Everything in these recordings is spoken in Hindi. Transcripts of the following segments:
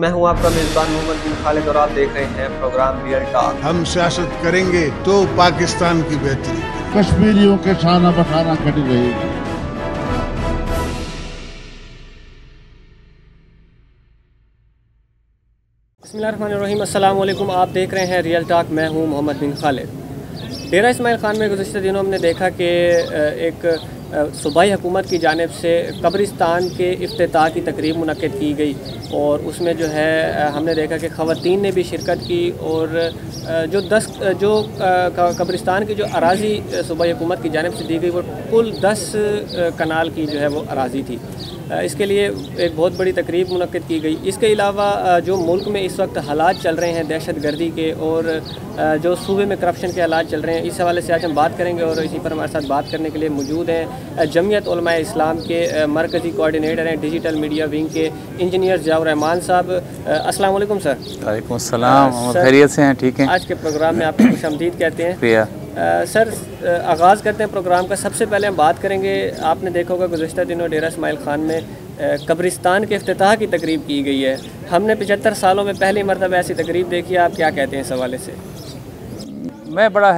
मैं हूं आपका मेज़बान मोहम्मद बिन खालिद और आप देख रहे हैं प्रोग्राम रियल टॉक। हम सियासत करेंगे तो पाकिस्तान की बेहतरी, कश्मीरियों के शाना बशाना कटी रहेगी। बिस्मिल्लाहिर्रहमानिर्रहीम, अस्सलाम वालेकुम। आप देख रहे हैं रियल टॉक। मैं हूं मोहम्मद बिन खालिद। डेरा इस्माइल खान में गुज़श्ता दिनों हमने देखा कि एक सूबाई हुकूमत की जानिब से कब्रिस्तान के इफ्तिताह की तकरीब मुनक्किद की गई और उसमें जो है हमने देखा कि ख़वातीन ने भी शिरकत की और जो कब्रिस्तान की जो अराज़ी सूबाई हुकूमत की जानिब से दी गई वो कुल 10 कनाल की जो है वो अराज़ी थी। इसके लिए एक बहुत बड़ी तकरीब मुनक्किद की गई। इसके अलावा जो मुल्क में इस वक्त हालात चल रहे हैं दहशत गर्दी के और जो सूबे में करप्शन के हालात चल रहे हैं, इस हवाले से आज हम बात करेंगे और इसी पर हमारे साथ बात करने के लिए मौजूद हैं जमीयत उलमा इस्लाम के मरकज़ी कोऑर्डिनेटर हैं डिजिटल मीडिया विंग के इंजीनियर ज़ियाउर रहमान साहब। अस्सलाम वालेकुम सर। वालेकुम सलाम। खैरियत से हैं? ठीक हैं। आज के प्रोग्राम में आपको खुशामदीद कहते हैं। सर, आगाज़ करते हैं प्रोग्राम का। सबसे पहले हम बात करेंगे, आपने देखा होगा गुज़श्ता दिनों डेरा इस्माइल खान में कब्रिस्तान के इफ्तिताह की तकरीब की गई है। हमने 75 सालों में पहली मरतबा ऐसी तकरीब देखी है। आप क्या कहते हैं इस हवाले से? मैं बड़ा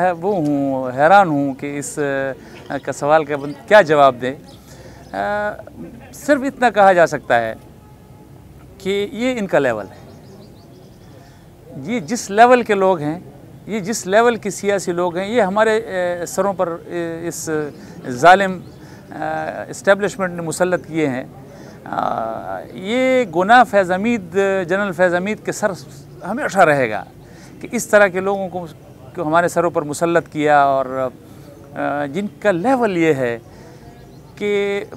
हैरान हूँ कि इस का सवाल का क्या जवाब दें। सिर्फ इतना कहा जा सकता है कि ये इनका लेवल है। ये जिस लेवल के लोग हैं, ये जिस लेवल के सियासी लोग हैं, ये हमारे सरों पर इस जालिम इस्टेब्लिशमेंट ने मुसल्लत किए हैं। ये गुनाह फैज़ हमीद, जनरल फैज़ हमीद के सर हमेशा रहेगा कि इस तरह के लोगों को हमारे सरों पर मुसल्लत किया और जिनका लेवल ये है कि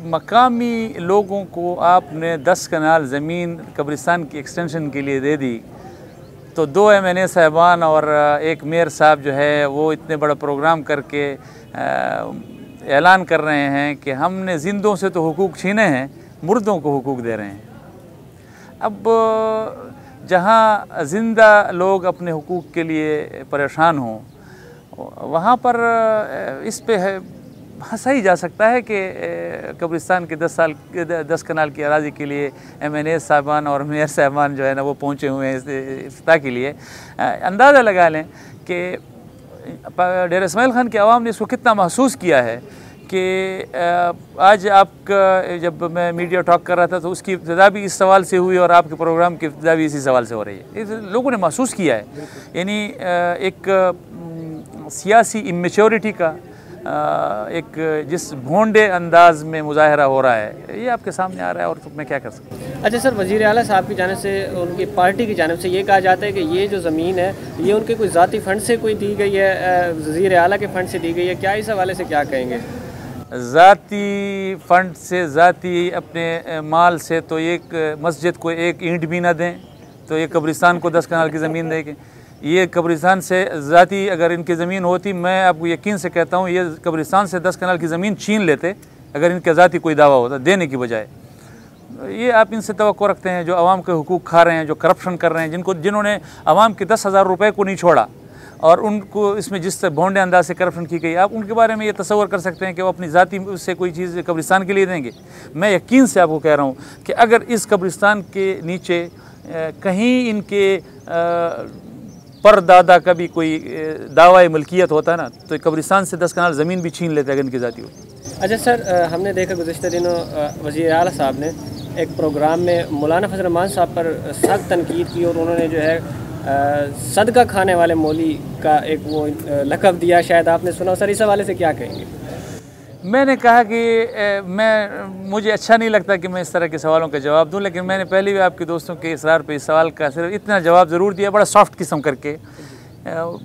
मकामी लोगों को आपने 10 कनाल ज़मीन कब्रिस्तान की एक्सटेंशन के लिए दे दी, तो 2 MNA साहबान और एक मेयर साहब जो है वो इतने बड़ा प्रोग्राम करके ऐलान कर रहे हैं कि हमने जिंदों से तो हुकूक छीने हैं, मुर्दों को हुकूक दे रहे हैं। अब जहाँ ज़िंदा लोग अपने हुकूक के लिए परेशान हों, वहाँ पर इस पे हंसा ही जा सकता है कि कब्रिस्तान के 10 कनाल की अराज़ी के लिए MNA साहबान और मेयर साहबान जो है ना वो पहुँचे हुए हैं इफ्तिताह के लिए। अंदाज़ा लगा लें कि डेरा इस्माइल खान की आवाम ने इसको कितना महसूस किया है कि आज आपका जब मैं मीडिया टॉक कर रहा था तो उसकी इब्तिदा भी इस सवाल से हुई और आपके प्रोग्राम की इब्तिदा भी इसी सवाल से हो रही है। लोगों ने महसूस किया है, यानी एक सियासी इमेच्योरिटी का एक जिस भोंडे अंदाज में मुजाहरा हो रहा है, ये आपके सामने आ रहा है और तो मैं क्या कर सकता हूँ। अच्छा सर, वज़ीर आला साहब की जानिब से, उनकी पार्टी की जानिब से ये कहा जाता है कि ये जो ज़मीन है ये उनके कोई ज़ाती फ़ंड से कोई दी गई है, वज़ीर आला के फ़ंड से दी गई है। क्या इस हवाले से क्या कहेंगे? ज़ाती फ़ंड से, ज़ाती अपने माल से तो एक मस्जिद को एक ईंट भी ना दें, तो ये कब्रिस्तान को 10 कनाल की ज़मीन देंगे। ये कब्रिस्तान से ज़ाती अगर इनकी ज़मीन होती, मैं आपको यकीन से कहता हूँ ये कब्रिस्तान से 10 कनाल की ज़मीन छीन लेते अगर इनके ज़ाती कोई दावा होता देने की बजाय। ये आप इनसे तवक्को रखते हैं जो आवाम के हुकूक खा रहे हैं, जो करप्शन कर रहे हैं, जिन्होंने आवाम के 10,000 रुपये को नहीं छोड़ा और उनको इसमें जिस भोंडे अंदाज से करप्शन की गई, आप उनके बारे में ये तसव्वुर कर सकते हैं कि वो अपनी ज़ाती से कोई चीज़ कब्रिस्तान के लिए देंगे? मैं यकीन से आपको कह रहा हूँ कि अगर इस कब्रिस्तान के नीचे कहीं इनके परदादा का भी कोई दावा मलकियत होता है ना, तो कब्रिस्तान से 10 कनाल ज़मीन भी छीन लेते अगर इनकी ज़ाती होती। अच्छा सर, हमने देखा गुज़श्ता दिनों वज़ीर आला साहब ने एक प्रोग्राम में मौलाना फजल रहमान साहब पर सख्त तनकीद की और उन्होंने जो है सदका खाने वाले मौली का एक वो लक़ब दिया, शायद आपने सुना। सर, इस हवाले से क्या कहेंगे? मैंने कहा कि मुझे अच्छा नहीं लगता कि मैं इस तरह के सवालों का जवाब दूं, लेकिन मैंने पहले भी आपके दोस्तों के इसरार पे इस सवाल का सिर्फ इतना जवाब ज़रूर दिया, बड़ा सॉफ्ट किस्म करके।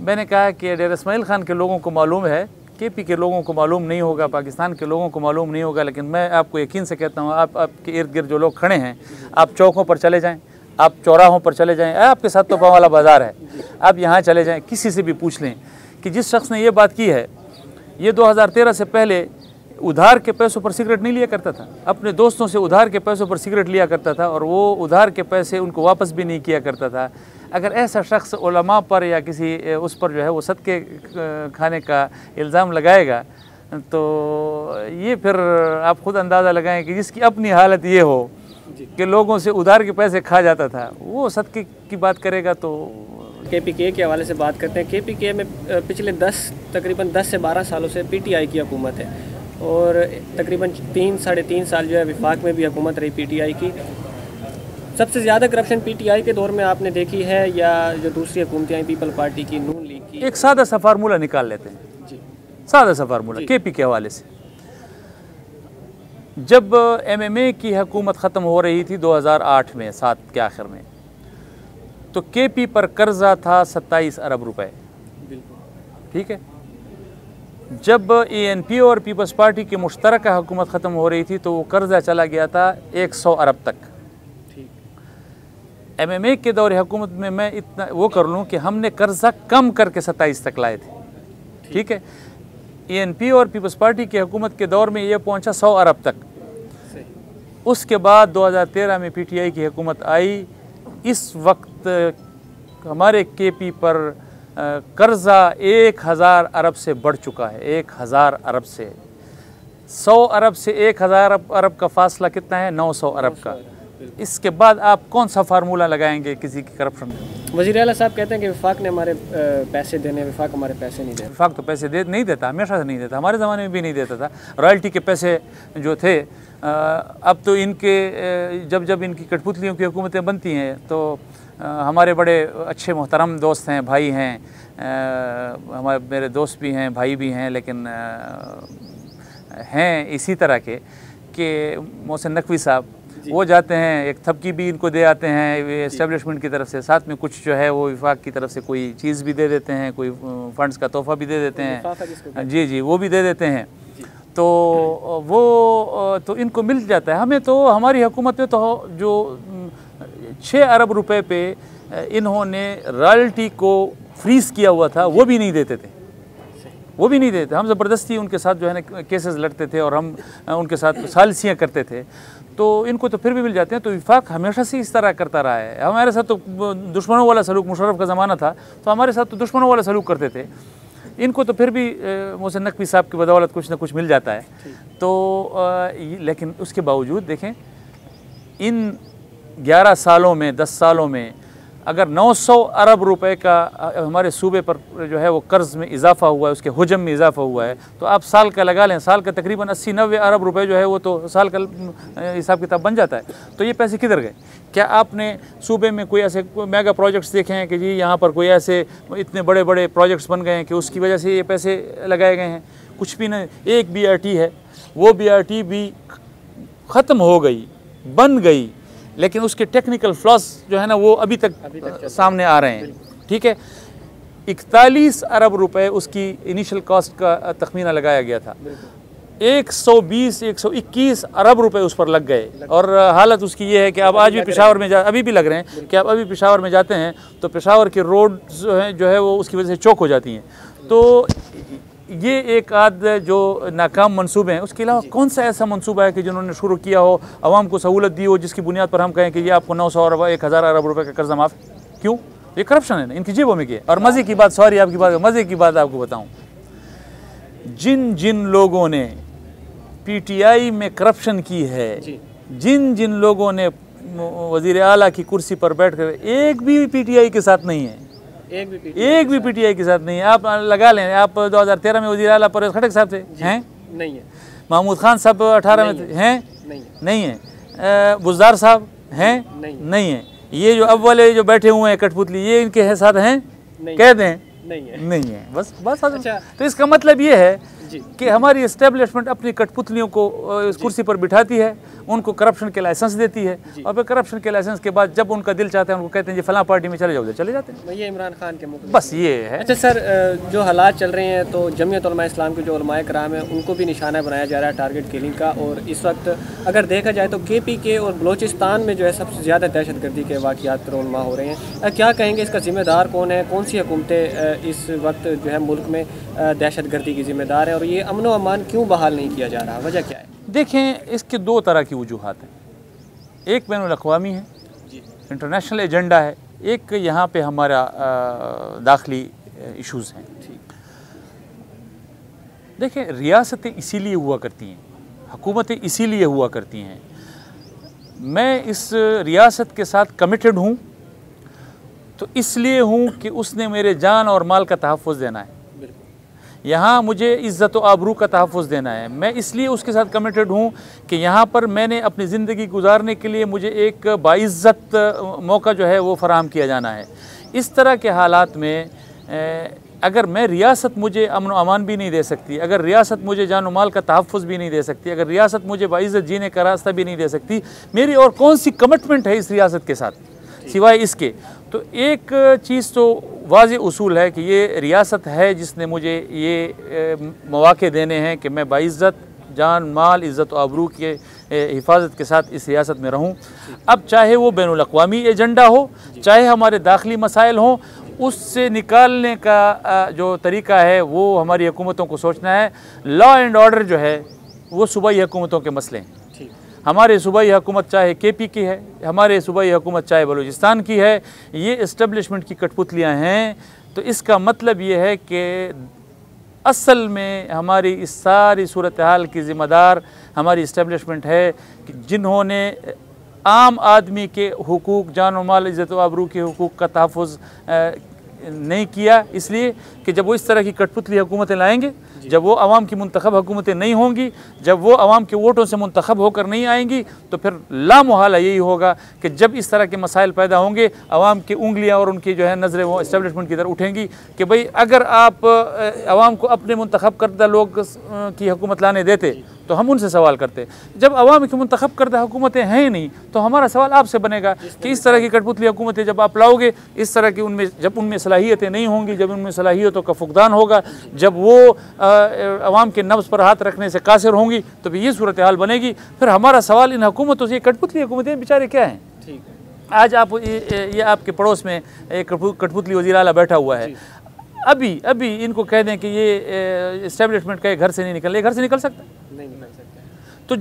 मैंने कहा कि डेरा इस्माइल खान के लोगों को मालूम है, KP के लोगों को मालूम नहीं होगा, पाकिस्तान के लोगों को मालूम नहीं होगा, लेकिन मैं आपको यकीन से कहता हूँ, आपके इर्द गिर्द जो लोग खड़े हैं, आप चौकों पर चले जाएँ, आप चौराहों पर चले जाएँ, आपके साथ तो पाँव वाला बाज़ार है, आप यहाँ चले जाएँ, किसी से भी पूछ लें कि जिस शख्स ने ये बात की है, ये 2013 से पहले उधार के पैसों पर सिगरेट नहीं लिया करता था, अपने दोस्तों से उधार के पैसों पर सिगरेट लिया करता था और वो उधार के पैसे उनको वापस भी नहीं किया करता था। अगर ऐसा शख्स उलमा पर या किसी उस पर जो है वो सदके खाने का इल्ज़ाम लगाएगा, तो ये फिर आप ख़ुद अंदाज़ा लगाएं कि जिसकी अपनी हालत ये हो कि लोगों से उधार के पैसे खा जाता था, वो सदके की बात करेगा तो। KPK के हवाले से बात करते हैं। KPK में पिछले तकरीबन 10 से 12 सालों से PTI की हुकूमत है और तकरीबन 3-3.5 साल जो है वफाक में भी हुकूमत रही PTI की। सबसे ज़्यादा करप्शन PTI के दौर में आपने देखी है या जो दूसरी हुकूमतें आई पीपल पार्टी की, नून लीग की? एक सादा सा फार्मूला निकाल लेते हैं जी, सादा सा फार्मूला KP के हवाले से। जब MMA की हुकूमत ख़त्म हो रही थी 2008 में 7 के आखिर में, तो KP पर कर्जा था 27 अरब रुपए। ठीक है। जब ANP और पीपल्स पार्टी की मुश्तरका हुकूमत ख़त्म हो रही थी तो वो कर्जा चला गया था 100 अरब तक। MMA के दौर हुकूमत में मैं इतना वो कर लूँ कि हमने कर्जा कम करके 27 तक लाए थे। ठीक है। ANP और पीपल्स पार्टी की हुकूमत के दौर में ये पहुंचा 100 अरब तक। उसके बाद 2013 में PTI की हुकूमत आई। इस वक्त हमारे KP पर कर्जा 1000 अरब से बढ़ चुका है। 1000 अरब से 100 अरब से 1000 अरब का फासला कितना है? 900 अरब का। इसके बाद आप कौन सा फार्मूला लगाएंगे किसी की करप्शन में? वज़ीर आला साहब कहते हैं कि वफाक ने हमारे पैसे देने, वफाक हमारे पैसे नहीं दे। वफाक तो पैसे नहीं देता, हमेशा से नहीं देता, हमारे ज़माने में भी नहीं देता था। रॉयल्टी के पैसे जो थे, अब तो इनके जब इनकी कठपुतलियों की हुकूमतें बनती हैं तो हमारे बड़े अच्छे मोहतरम दोस्त हैं, भाई हैं, मेरे दोस्त भी हैं, भाई भी हैं, लेकिन हैं इसी तरह के मोहसिन नकवी साहब, वो जाते हैं, एक थपकी भी इनको दे आते हैं एस्टेब्लिशमेंट की तरफ से, साथ में कुछ जो है वो विफाक की तरफ से कोई चीज़ भी दे देते हैं, कोई फंड्स का तोहफा भी दे देते हैं। जी, वो भी दे देते हैं। तो वो तो इनको मिल जाता है। हमें तो हमारी हुकूमत में तो जो 6 अरब रुपए पे इन्होंने रॉयल्टी को फ्रीज़ किया हुआ था वो भी नहीं देते थे, वो भी नहीं देते। हम ज़बरदस्ती उनके साथ जो है ना केसेस लड़ते थे और हम उनके साथ सालिसियाँ करते थे, तो इनको तो फिर भी मिल जाते हैं। तो विफाक हमेशा से इस तरह करता रहा है। हमारे साथ तो दुश्मनों वाला सलूक, मुशर्रफ का ज़माना था तो हमारे साथ तो दुश्मनों वाला सलूक करते थे। इनको तो फिर भी मोहसिन नकवी साहब की बदौलत कुछ ना कुछ मिल जाता है। तो लेकिन उसके बावजूद देखें, इन 11 सालों में, 10 सालों में अगर 900 अरब रुपए का हमारे सूबे पर जो है वो कर्ज़ में इजाफ़ा हुआ है, उसके हुजम में इजाफ़ा हुआ है, तो आप साल का लगा लें, साल का तकरीबन 80-90 अरब रुपए जो है वो तो साल का हिसाब किताब बन जाता है। तो ये पैसे किधर गए? क्या आपने सूबे में कोई ऐसे मेगा प्रोजेक्ट्स देखे हैं कि जी यहाँ पर कोई ऐसे इतने बड़े बड़े प्रोजेक्ट्स बन गए हैं कि उसकी वजह से ये पैसे लगाए गए हैं? कुछ भी नहीं। एक BRT है, वो BRT भी ख़त्म हो गई, बन गई, लेकिन उसके टेक्निकल फ्लॉस जो है ना वो अभी तक सामने आ रहे हैं। ठीक है। 41 अरब रुपए उसकी इनिशियल कॉस्ट का तखमीना लगाया गया था। 120-121 अरब रुपए उस पर लग गए और हालत उसकी ये है कि अब आज भी पेशावर में अभी भी लग रहे हैं कि आप अभी पेशावर में जाते हैं तो पेशावर के रोड जो है वो उसकी वजह से चौक हो जाती हैं। तो ये एक आध जो नाकाम मंसूबे हैं, उसके अलावा कौन सा ऐसा मंसूबा है कि जिन्होंने शुरू किया हो, आवाम को सहूलत दी हो, जिसकी बुनियाद पर हम कहें कि ये आपको 900 अरब 1000 अरब रुपए का कर्जा माफ़? क्यों? ये करप्शन है ना, इनकी जेबों में किया। और मज़े की बात, सॉरी आपकी बात, मज़े की बात आपको बताऊं, जिन जिन लोगों ने PTI में करप्शन की है, जिन जिन लोगों ने वज़ीर आला की कुर्सी पर बैठ कर, एक भी PTI के साथ नहीं है, एक भी PTI के साथ नहीं है। आप लगा लें, आप 2013 में वज़ीर आला परवेज़ खटक साहब थे, हैं? नहीं है। महमूद खान साहब 18 में थे, हैं? नहीं है। बुज़दार साहब हैं? नहीं है। ये जो अब वाले जो बैठे हुए हैं कठपुतली, ये इनके साथ हैं? कह दें नहीं है। बस। अच्छा। तो इसका मतलब ये है कि हमारी एस्टेब्लिशमेंट अपनी कठपुतलियों को इस कुर्सी पर बिठाती है, उनको करप्शन के लाइसेंस देती है और फिर करप्शन के लाइसेंस के बाद जब उनका दिल चाहता है उनको कहते हैं जी फलां पार्टी में चले जाओ, चले जाते हैं। ये इमरान खान के मुख्य बस ये है। अच्छा सर, जो हालात चल रहे हैं तो जमीयत उलमा इस्लाम के जो उलमाए कराम हैं उनको भी निशाना बनाया जा रहा है टारगेट किलिंग का। और इस वक्त अगर देखा जाए तो KPK और बलोचिस्तान में जो है सबसे ज़्यादा दहशतगर्दी के वाक़यात रोनमा हो रहे हैं। क्या कहेंगे, इसका ज़िम्मेदार कौन है? कौन सी हुकूमतें इस वक्त जो है मुल्क में दहशतगर्दी की ज़िम्मेदार है और ये अमन व अमान क्यों बहाल नहीं किया जा रहा? वजह क्या है? देखें, इसके 2 तरह की वजूहात हैं। एक बैनुल अक़वामी है, इंटरनेशनल एजेंडा है, एक यहाँ पे हमारा दाखिली इश्यूज़ हैं। देखें, रियासतें इसीलिए हुआ करती हैं, हुकूमतें इसीलिए हुआ करती हैं, मैं इस रियासत के साथ कमिटेड हूँ, तो इसलिए हूँ कि उसने मेरे जान और माल का तहफ़्फ़ुज़ देना है, यहाँ मुझे इज़्ज़त व आबरू का तहफ़्फ़ुज़ देना है। मैं इसलिए उसके साथ कमिटेड हूँ कि यहाँ पर मैंने अपनी ज़िंदगी गुजारने के लिए मुझे एक बाइज़्ज़त मौका जो है वो फ़राहम किया जाना है। इस तरह के हालात में अगर मैं रियासत मुझे अमन व अमान भी नहीं दे सकती, अगर रियासत मुझे जान व माल का तहफ़्फ़ुज़ भी नहीं दे सकती, अगर रियासत मुझे बाइज़्ज़त जीने का रास्ता भी नहीं दे सकती, मेरी और कौन सी कमिटमेंट है इस रियासत के साथ सिवाय इसके। तो एक चीज़ तो वाज़ेह उसूल है कि ये रियासत है जिसने मुझे ये मौक़े देने हैं कि मैं बाइज़्ज़त जान माल इज़्ज़त व आबरू के हिफाजत के साथ इस रियासत में रहूं। अब चाहे वो बैनुल-अक़वामी एजेंडा हो, चाहे हमारे दाखिली मसाइल हों, उससे निकालने का जो तरीका है वो हमारी हुकूमतों को सोचना है। लॉ एंड ऑर्डर जो है वो सूबाई हुकूमतों के मसले हैं। हमारे सूबाई हुकूमत चाहे KP की है, हमारे सूबाई हुकूमत चाहे बलूचिस्तान की है, ये इस्टेब्लिशमेंट की कठपुतलियाँ हैं। तो इसका मतलब ये है कि असल में हमारी इस सारी सूरत हाल की ज़िम्मेदार हमारी इस्टेब्लिशमेंट है कि जिन्होंने आम आदमी के हुकूक जान व माल इज़्ज़त व आबरू के हुकूक का तहफ़्फ़ुज़ नहीं किया, इसलिए कि जब वो इस तरह की कठपुतली हुकूमतें लाएंगे, जब वो आवाम की मुंतखब हुकूमतें नहीं होंगी, जब वो आवाम के वोटों से मुंतखब होकर नहीं आएंगी, तो फिर लामुहाला यही होगा कि जब इस तरह के मसाइल पैदा होंगे, आवाम की उंगलियां और उनकी जो है नज़रें वो इस्टेब्लिशमेंट की तरफ उठेंगी कि भाई अगर आप आवाम को अपने मुंतखब करदा लोग की हुकूमत लाने देते तो हम उनसे सवाल करते। जब आवाम की मुंतखब करदा हुकूमतें हैं ही नहीं, तो हमारा सवाल आपसे बनेगा कि इस तरह की कठपुतली हुकूमतें जब आप लाओगे, इस तरह की उनमें जब उनमें सलाहियतें नहीं होंगी, जब उनमें सलाहियतों का फुकदान होगा, जब वो आवाम के नब्ज़ पर हाथ रखने से कासिर होंगी, तो भी ये सूरत हाल बनेगी। फिर हमारा सवाल इन हुकूमतों से, कठपुतली हुकूमतें बेचारे क्या हैं? आज आप ये आपके पड़ोस में एक कठपुतली वज़ीर आला बैठा हुआ है, अभी इनको कह दें कि ये इस्टेब्लिशमेंट का घर से नहीं निकल, घर से निकल सकता नहीं निकल सकता। तो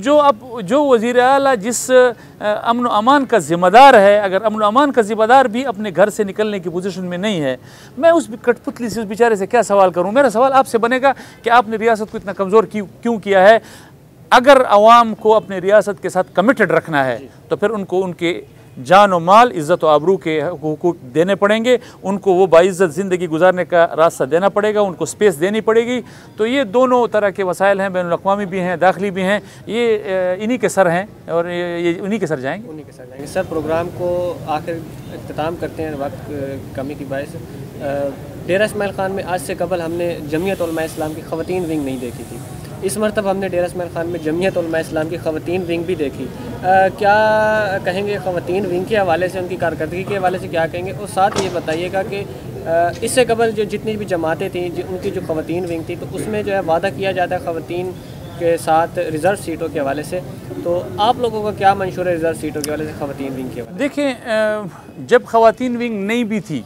जो वज़ीर आला जिस अमन व अमान का ज़िम्मेदार है, अगर अमन व अमान का ज़िम्मेदार भी अपने घर से निकलने की पोजीशन में नहीं है, मैं उस कठपुतली से उस बेचारे से क्या सवाल करूं? मेरा सवाल आपसे बनेगा कि आपने रियासत को इतना कमज़ोर क्यों किया है? अगर आवाम को अपने रियासत के साथ कमिटेड रखना है तो फिर उनको उनके जान व माल इज़्ज़त व आबरू के हुकूक देने पड़ेंगे, उनको वो बाइज़्ज़त ज़िंदगी गुजारने का रास्ता देना पड़ेगा, उनको स्पेस देनी पड़ेगी। तो ये दोनों तरह के वसाइल हैं, बैनुल-अक़वामी भी हैं, दाखिली भी हैं, ये इन्हीं के सर हैं और ये उन्हीं के सर जाएंगे। सर, प्रोग्राम को आखिर इख्तिताम करते हैं, वक्त कमी की बायस। डेरा इस्माइल खान में आज से कबल हमने जमीयत उलमा इस्लाम की ख़वातीन विंग नहीं देखी थी। इस मरतब हमने डेरा इस्माइल खान में जमीयत उलमा इस्लाम की ख़वातीन विंग भी देखी। क्या कहेंगे ख़वातीन विंग के हवाले से, उनकी कारकर्दगी के हवाले से क्या कहेंगे? और साथ ये बताइएगा कि इससे कबल जो जितनी भी जमातें थीं, उनकी जो ख़वातीन विंग थी, तो उसमें जो है वादा किया जाता है ख़वातीन के साथ रिज़र्व सीटों के हवाले से, तो आप लोगों का क्या मंशूर है रिज़र्व सीटों के हवाले से, ख़वातीन विंग के हवाले? देखें, जब ख़वातीन विंग नहीं भी थी,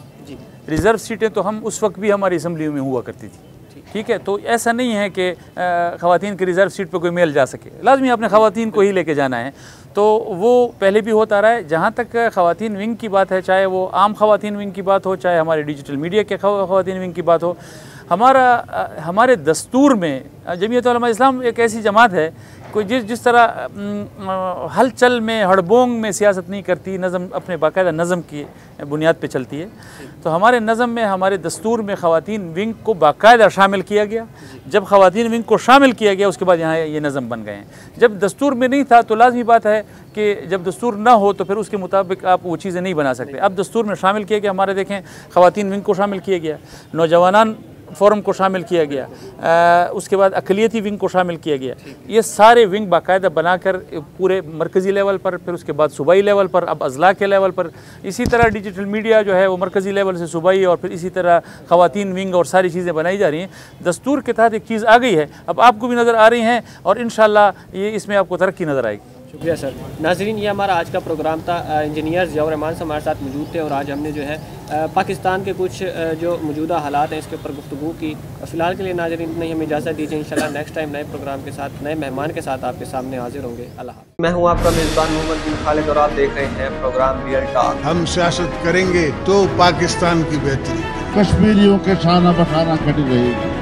रिज़र्व सीटें तो हम उस वक्त भी हमारी असम्बली में हुआ करती थी, ठीक है। तो ऐसा नहीं है कि ख़वातीन की रिज़र्व सीट पर कोई मेल जा सके, लाजमी आपने ख़वातीन को ही लेके जाना है। तो वो पहले भी होता रहा है। जहाँ तक ख़वातीन विंग की बात है, चाहे वो आम ख़वातीन विंग की बात हो, चाहे हमारे डिजिटल मीडिया के ख़वातीन विंग की बात हो, हमारे दस्तूर में जमीयत उलमा इस्लाम एक ऐसी जमात है कोई जिस तरह हलचल में, हड़बोंग में सियासत नहीं करती, नज़म अपने बाकायदा नज़म की बुनियाद पे चलती है। तो हमारे नज़म में, हमारे दस्तूर में ख़वातीन विंग को बाकायदा शामिल किया गया। जब ख़वातीन विंग को शामिल किया गया, उसके बाद यहाँ ये नज़म बन गए हैं। जब दस्तूर में नहीं था तो लाजमी बात है कि जब दस्तूर ना हो तो फिर उसके मुताबिक आप वो चीज़ें नहीं बना सकते। अब दस्तूर में शामिल किया गया, हमारे देखें ख़वातीन विंग को शामिल किया गया, नौजवानान फ़ोरम को शामिल किया गया, उसके बाद अक़लियती विंग को शामिल किया गया। ये सारे विंग बाकायदा बनाकर पूरे मरकज़ी लेवल पर, फिर उसके बाद सूबाई लेवल पर, अब अज़ला के लेवल पर, इसी तरह डिजिटल मीडिया जो है वो मरकज़ी लेवल से सूबाई, और फिर इसी तरह ख़वातीन विंग और सारी चीज़ें बनाई जा रही हैं। दस्तूर के तहत एक चीज़ आ गई है, अब आपको भी नज़र आ रही हैं और इंशाअल्लाह ये इसमें आपको तरक्की नज़र आएगी। शुक्रिया सर। नाज़रीन, ये हमारा आज का प्रोग्राम था। इंजीनियर ज़ियाउर रहमान हमारे साथ मौजूद थे और आज हमने जो है पाकिस्तान के कुछ जो मौजूदा हालात हैं इसके ऊपर गुफ्तगू की। फ़िलहाल के लिए नाज़रीन इतनी हमें इजाज़त दीजिए। इंशाल्लाह नेक्स्ट टाइम नए प्रोग्राम के साथ, नए मेहमान के साथ आपके सामने हाजिर होंगे। अल्लाह। मैं हूँ आपका मेज़बान मोहम्मद बिन खालिद और आप देख रहे हैं प्रोग्राम रियल टॉक। हम सियासत करेंगे तो पाकिस्तान की बेहतरी। कश्मीरियों के शाना बशाना कटी रहेगी।